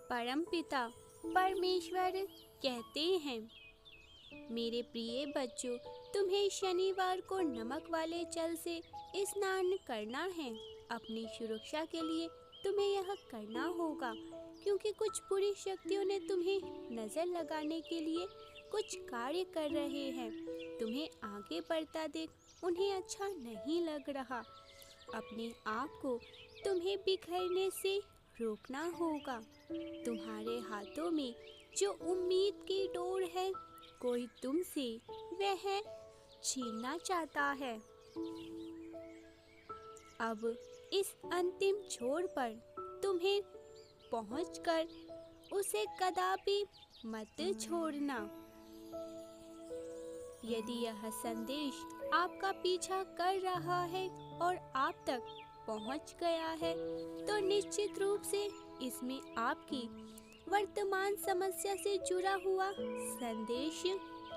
परमपिता परमेश्वर कहते हैं, मेरे प्रिय बच्चों, तुम्हें शनिवार को नमक वाले जल से स्नान करना है। अपनी सुरक्षा के लिए तुम्हें यह करना होगा, क्योंकि कुछ बुरी शक्तियों ने तुम्हें नजर लगाने के लिए कुछ कार्य कर रहे हैं। तुम्हें आगे बढ़ता देख उन्हें अच्छा नहीं लग रहा। अपने आप को तुम्हें बिखरने से रोकना होगा। तुम्हारे हाथों में जो उम्मीद की डोर है, कोई तुमसे वह छीनना चाहता है। अब इस अंतिम छोर पर तुम्हें पहुंचकर उसे कदापि मत छोड़ना। यदि यह संदेश आपका पीछा कर रहा है और आप तक पहुंच गया है, तो निश्चित रूप से इसमें आपकी वर्तमान समस्या से जुड़ा हुआ संदेश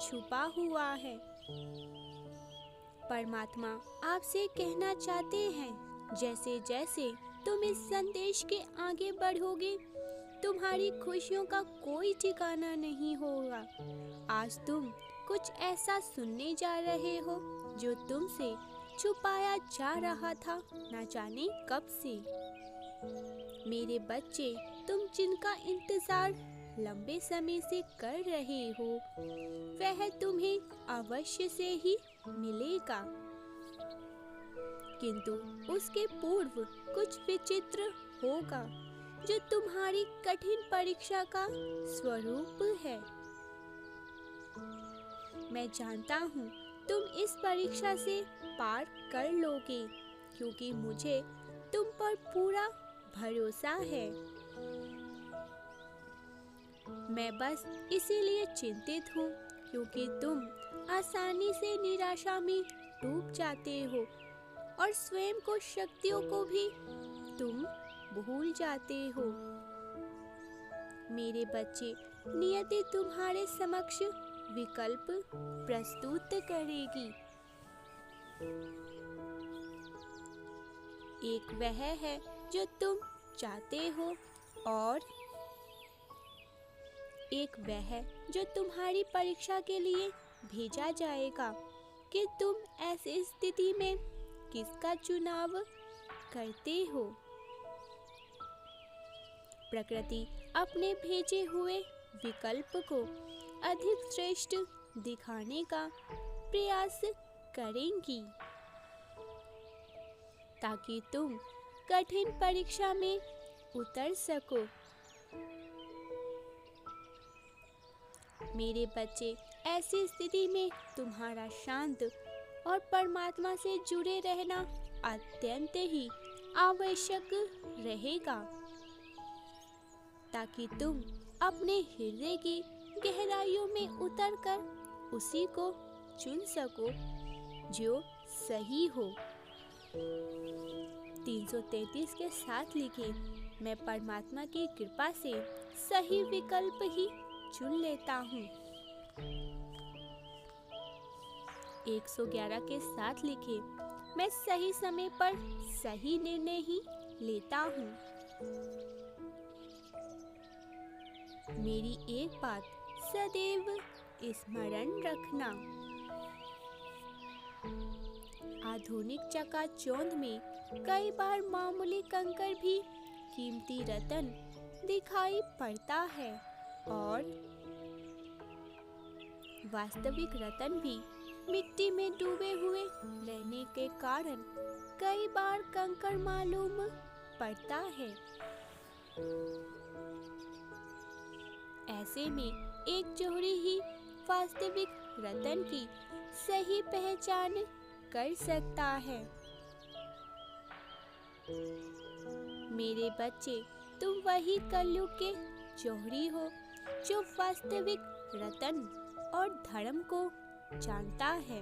छुपा हुआ है। परमात्मा आपसे कहना चाहते हैं, जैसे जैसे तुम इस संदेश के आगे बढ़ोगे, तुम्हारी खुशियों का कोई ठिकाना नहीं होगा। आज तुम कुछ ऐसा सुनने जा रहे हो जो तुमसे छुपाया जा रहा था, न जाने कब से। मेरे बच्चे, तुम जिनका इंतजार लंबे समय से कर रहे हो, वह तुम्हें अवश्य से ही मिलेगा। किंतु उसके पूर्व कुछ विचित्र होगा, जो तुम्हारी कठिन परीक्षा का स्वरूप है। मैं जानता हूँ तुम इस परीक्षा से पार कर लोगे, क्योंकि मुझे तुम पर पूरा भरोसा है। मैं बस इसीलिए चिंतित हूँ, क्योंकि तुम आसानी से निराशा में डूब जाते हो और स्वयं को शक्तियों को भी तुम भूल जाते हो। मेरे बच्चे, नियति तुम्हारे समक्ष विकल्प प्रस्तुत करेगी। एक वह है जो तुम चाहते हो, और एक वह जो तुम्हारी परीक्षा के लिए भेजा जाएगा कि तुम ऐसी स्थिति में किसका चुनाव करते हो। प्रकृति अपने भेजे हुए विकल्प को अधिक श्रेष्ठ दिखाने का प्रयास करेंगी, ताकि तुम कठिन परीक्षा में उतर सको। मेरे बच्चे, ऐसी स्थिति में तुम्हारा शांत और परमात्मा से जुड़े रहना अत्यंत ही आवश्यक रहेगा, ताकि तुम अपने हृदय की गहराइयों में उतरकर उसी को चुन सको जो सही हो। 333 के साथ लिखे, मैं परमात्मा की कृपा से सही विकल्प ही चुन लेता हूँ। 111 के साथ लिखे, मैं सही समय पर सही निर्णय ही लेता हूँ। मेरी एक बात सदैव स्मरण रखना, आधुनिक चकाचौंध में कई बार मामूली कंकड़ भी कीमती रत्न दिखाई पड़ता है, और वास्तविक रत्न भी मिट्टी में डूबे हुए रहने के कारण कई बार कंकड़ मालूम पड़ता है। ऐसे में एक जोड़ी ही वास्तविक रत्न की सही पहचान कर सकता है। मेरे बच्चे, तुम वही कलयुग के जौहरी हो जो वास्तविक रत्न और धर्म को जानता है।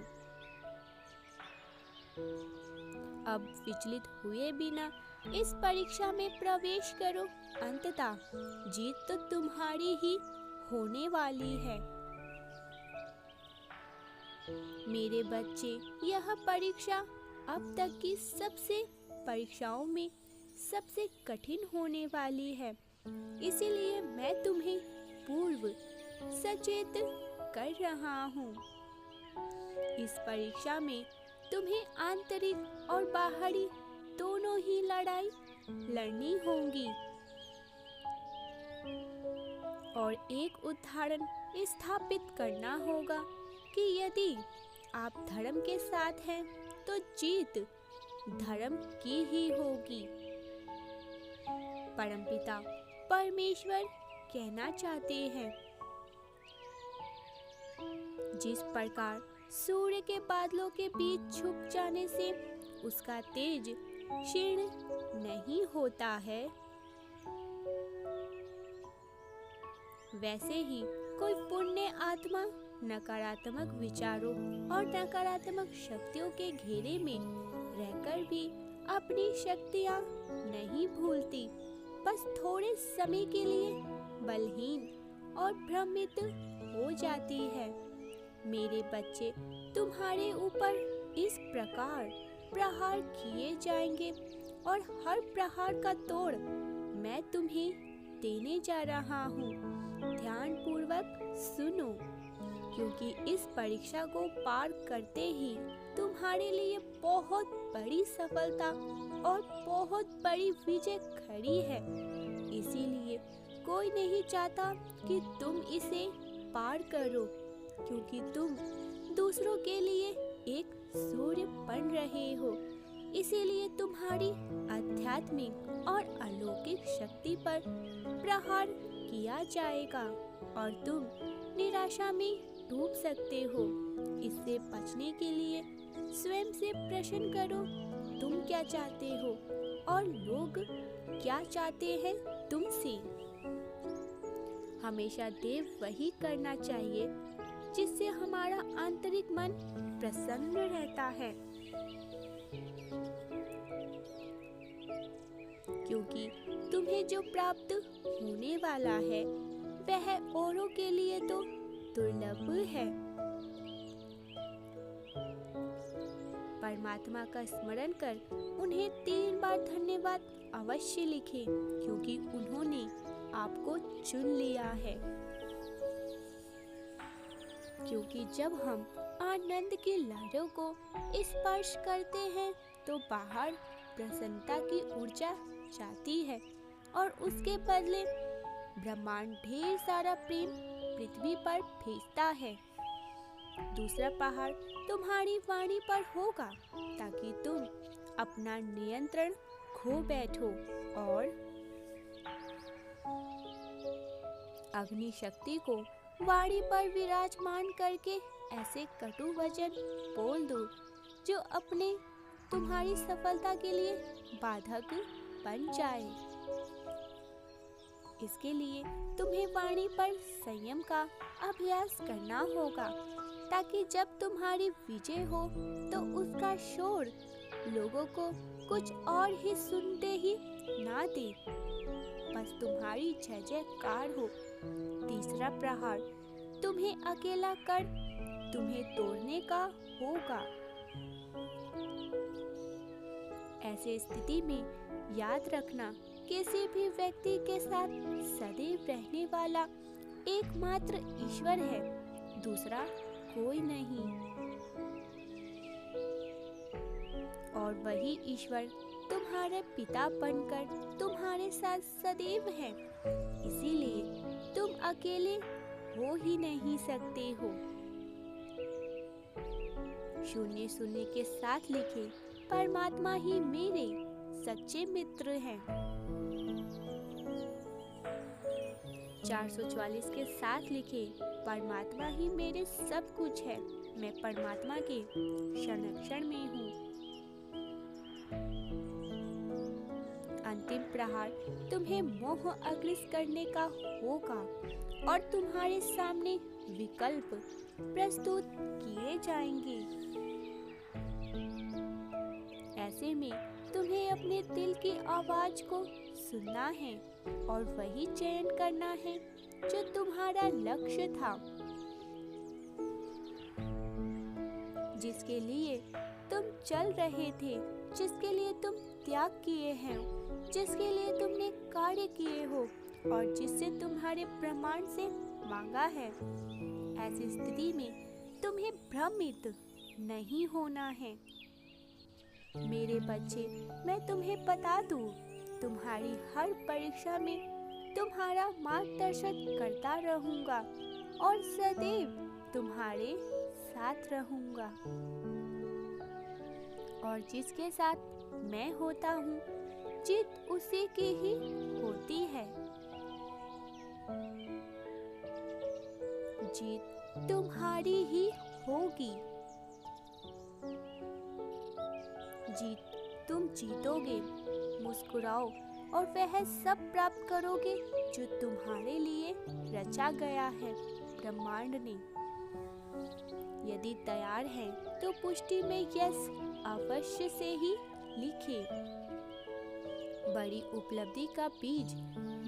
अब विचलित हुए बिना इस परीक्षा में प्रवेश करो। अंततः जीत तो तुम्हारी ही होने वाली है। मेरे बच्चे, यह परीक्षा अब तक की सबसे परीक्षाओं में सबसे कठिन होने वाली है, इसीलिए मैं तुम्हें पूर्व सचेत कर रहा हूँ। इस परीक्षा में तुम्हें आंतरिक और बाहरी दोनों ही लड़ाई लड़नी होगी और एक उदाहरण स्थापित करना होगा कि यदि आप धर्म के साथ हैं तो जीत धर्म की ही होगी। परमपिता परमेश्वर कहना चाहते हैं, जिस प्रकार सूर्य के बादलों के बीच छुप जाने से उसका तेज क्षीण नहीं होता है, वैसे ही कोई पुण्य आत्मा नकारात्मक विचारों और नकारात्मक शक्तियों के घेरे में रहकर भी अपनी शक्तियाँ नहीं भूलती, बस थोड़े समय के लिए बलहीन और भ्रमित हो जाती है। मेरे बच्चे, तुम्हारे ऊपर इस प्रकार प्रहार किए जाएंगे और हर प्रहार का तोड़ मैं तुम्हें देने जा रहा हूँ। ध्यान पूर्वक सुनो, क्योंकि इस परीक्षा को पार करते ही तुम्हारे लिए बहुत बड़ी सफलता और बहुत बड़ी विजय खड़ी है। इसीलिए कोई नहीं चाहता कि तुम इसे पार करो, क्योंकि तुम दूसरों के लिए एक सूर्य बन रहे हो। इसीलिए तुम्हारी आध्यात्मिक और अलौकिक शक्ति पर प्रहार किया जाएगा और तुम निराशा में डूब सकते हो। इससे बचने के लिए स्वयं से प्रश्न करो, तुम क्या चाहते हो और लोग क्या चाहते हैं तुमसे। हमेशा देव वही करना चाहिए जिससे हमारा आंतरिक मन प्रसन्न रहता है, क्योंकि तुम्हें जो प्राप्त होने वाला है वह औरों के लिए तो दुर्लभ है। परमात्मा का स्मरण कर उन्हें 3 बार धन्यवाद अवश्य लिखें, क्योंकि उन्होंने आपको चुन लिया है। क्योंकि जब हम आनंद की लहरों को स्पर्श करते हैं तो बाहर प्रसन्नता की ऊर्जा जाती है और उसके बदले ब्रह्मांड ढेर सारा प्रेम पृथ्वी पर भेजता है। दूसरा पहाड़ तुम्हारी वाणी पर होगा, ताकि तुम अपना नियंत्रण खो बैठो और अग्नि शक्ति को वाणी पर विराजमान करके ऐसे कटु वचन बोल दो जो अपने तुम्हारी सफलता के लिए बाधक बन जाए। इसके लिए तुम्हें वाणी पर संयम का अभ्यास करना होगा, ताकि जब तुम्हारी विजय हो तो उसका शोर लोगों को कुछ और ही सुनते ही ना दे, बस तुम्हारी जय जयकार हो। तीसरा प्रहार तुम्हें अकेला कर तुम्हें तोड़ने का होगा। ऐसे स्थिति में याद रखना, किसी भी व्यक्ति के साथ सदैव रहने वाला एकमात्र ईश्वर है, दूसरा कोई नहीं। और वही ईश्वर तुम्हारे पिता बनकर तुम्हारे साथ सदैव है। इसीलिए तुम अकेले हो ही नहीं सकते हो। 0 के साथ लिखे, परमात्मा ही मेरे सच्चे मित्र हैं। 444 के साथ लिखे, परमात्मा ही मेरे सब कुछ है, मैं परमात्मा के क्षण में हूँ। अंतिम प्रहार तुम्हें मोह अग्रस्त करने का होगा और तुम्हारे सामने विकल्प प्रस्तुत किए जाएंगे। ऐसे में तुम्हें अपने दिल की आवाज को सुनना है और वही चयन करना है जो तुम्हारा लक्ष्य था, जिसके लिए तुम चल रहे थे, जिसके लिए तुम त्याग किए हैं, जिसके लिए तुमने कार्य किए हो, और जिससे तुम्हारे प्रमाण से मांगा है। ऐसी स्थिति में तुम्हें भ्रमित नहीं होना है। मेरे बच्चे, मैं तुम्हें बता दूं, तुम्हारी हर परीक्षा में तुम्हारा मार्गदर्शन करता रहूंगा और सदैव तुम्हारे साथ रहूंगा। और जिसके साथ मैं होता हूँ, जीत उसी की ही होती है। जीत तुम्हारी ही होगी। जीत तुम जीतोगे, मुस्कुराओ और वह सब प्राप्त करोगे जो तुम्हारे लिए रचा गया है ब्रह्मांड ने। यदि तैयार हैं तो पुष्टि में यस अवश्य से ही लिखें। बड़ी उपलब्धि का बीज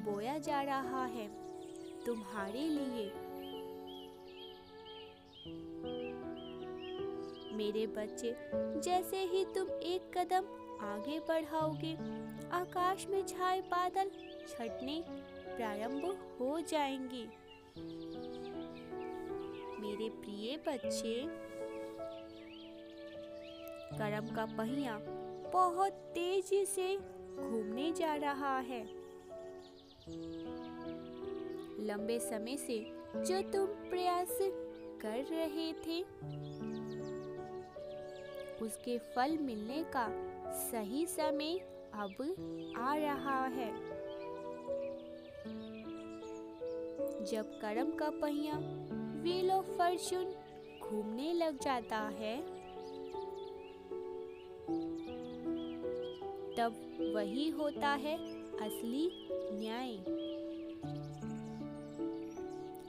बोया जा रहा है तुम्हारे लिए। मेरे बच्चे, जैसे ही तुम एक कदम आगे बढ़ाओगे, आकाश में छाए बादल छटने प्रारंभ हो जाएंगे। मेरे प्रिय बच्चे, कर्म का पहिया बहुत तेजी से घूमने जा रहा है। लंबे समय से जो तुम प्रयास कर रहे थे, उसके फल मिलने का सही समय अब आ रहा है। जब कर्म का पहिया व्हील ऑफ फॉर्च्यून घूमने लग जाता है, तब वही होता है असली न्याय।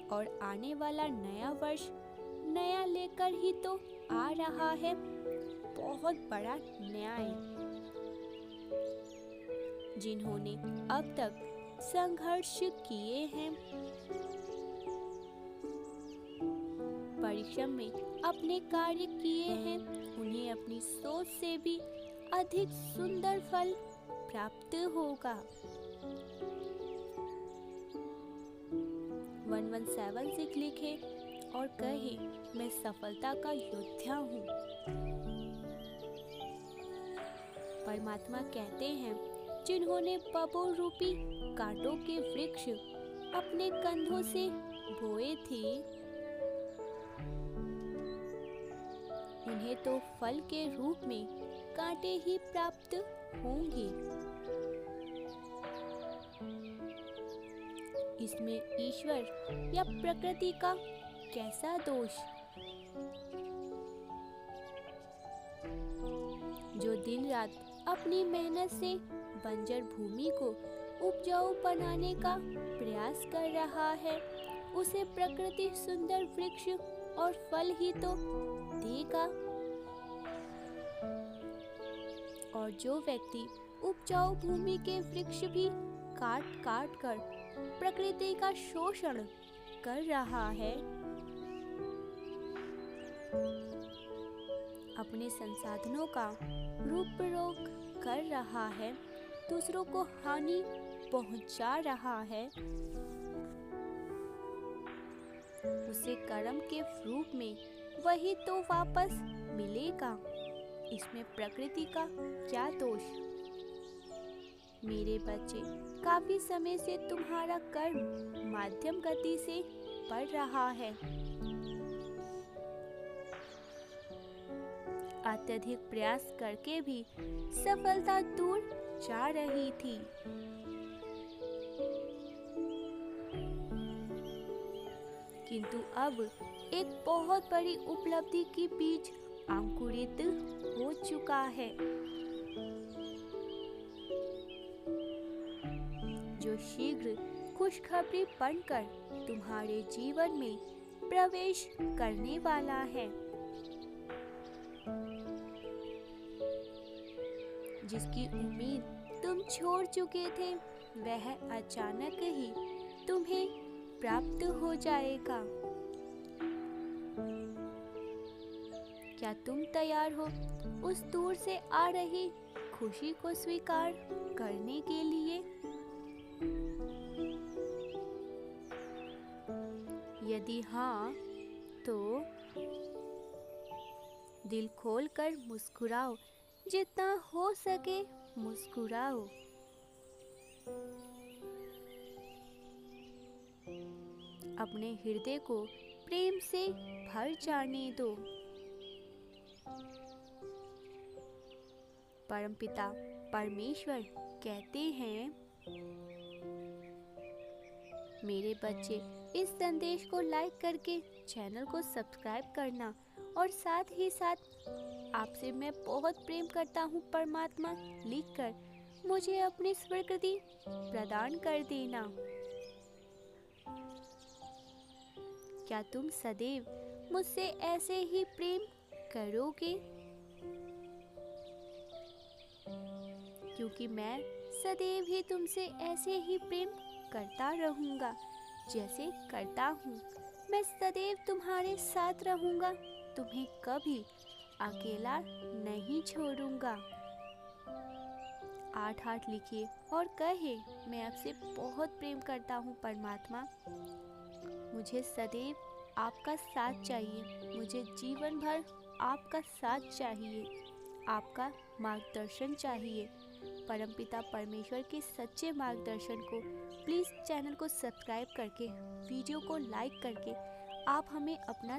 और आने वाला नया वर्ष नया लेकर ही तो आ रहा है बहुत बड़ा न्याय। जिन्होंने अब तक संघर्ष किए हैं, परिश्रम में अपने कार्य किए हैं, उन्हें अपनी सोच से भी अधिक सुंदर फल प्राप्त होगा। 1176 लिखे और कहे, मैं सफलता का योद्धा हूँ। परमात्मा कहते हैं, जिन्होंने बबूल रूपी कांटों के वृक्ष अपने कंधों से बोए थे, उन्हें तो फल के रूप में कांटे ही प्राप्त होंगे। इसमें ईश्वर या प्रकृति का कैसा दोष? जो दिन रात अपनी मेहनत से बंजर भूमि को उपजाऊ बनाने का प्रयास कर रहा है, उसे प्रकृति सुंदर वृक्ष और फल ही तो देगा। और जो व्यक्ति उपजाऊ भूमि के वृक्ष भी काट काट कर प्रकृति का शोषण कर रहा है, अपने संसाधनों का दुरुपयोग कर रहा है, दूसरों को हानि पहुंचा रहा है, उसे कर्म के रूप में वही तो वापस मिलेगा। इसमें प्रकृति का क्या दोष? मेरे बच्चे, काफी समय से तुम्हारा कर्म मध्यम गति से बढ़ रहा है। अत्यधिक प्रयास करके भी सफलता दूर जा रही थी। किंतु अब एक बहुत बड़ी उपलब्धि की बीज अंकुरित हो चुका है, जो शीघ्र खुशखबरी बनकर तुम्हारे जीवन में प्रवेश करने वाला है। जिसकी उम्मीद तुम छोड़ चुके थे, वह अचानक ही तुम्हें प्राप्त हो जाएगा। क्या तुम तैयार हो उस दूर से आ रही खुशी को स्वीकार करने के लिए? यदि हाँ, तो दिल खोलकर मुस्कुराओ, जितना हो सके मुस्कुराओ। अपने हृदय को प्रेम से भर जाने दो। परमपिता परमेश्वर कहते हैं, मेरे बच्चे, इस संदेश को लाइक करके चैनल को सब्सक्राइब करना और साथ ही साथ आपसे मैं बहुत प्रेम करता हूँ परमात्मा लिखकर मुझे अपनी स्वीकृति प्रदान कर देना। क्या तुम सदैव मुझसे ऐसे ही प्रेम करोगे? क्योंकि मैं सदैव ही तुमसे ऐसे ही प्रेम करता रहूँगा जैसे करता हूँ। मैं सदैव तुम्हारे साथ रहूँगा, तुम्हें कभी अकेला नहीं छोड़ूंगा। 8 हाथ लिखिए और कहे, मैं आपसे बहुत प्रेम करता हूँ परमात्मा। मुझे सदैव आपका साथ चाहिए, मुझे जीवन भर आपका साथ चाहिए, आपका मार्गदर्शन चाहिए। परमपिता परमेश्वर के सच्चे मार्गदर्शन को प्लीज़ चैनल को सब्सक्राइब करके, वीडियो को लाइक करके आप हमें अपना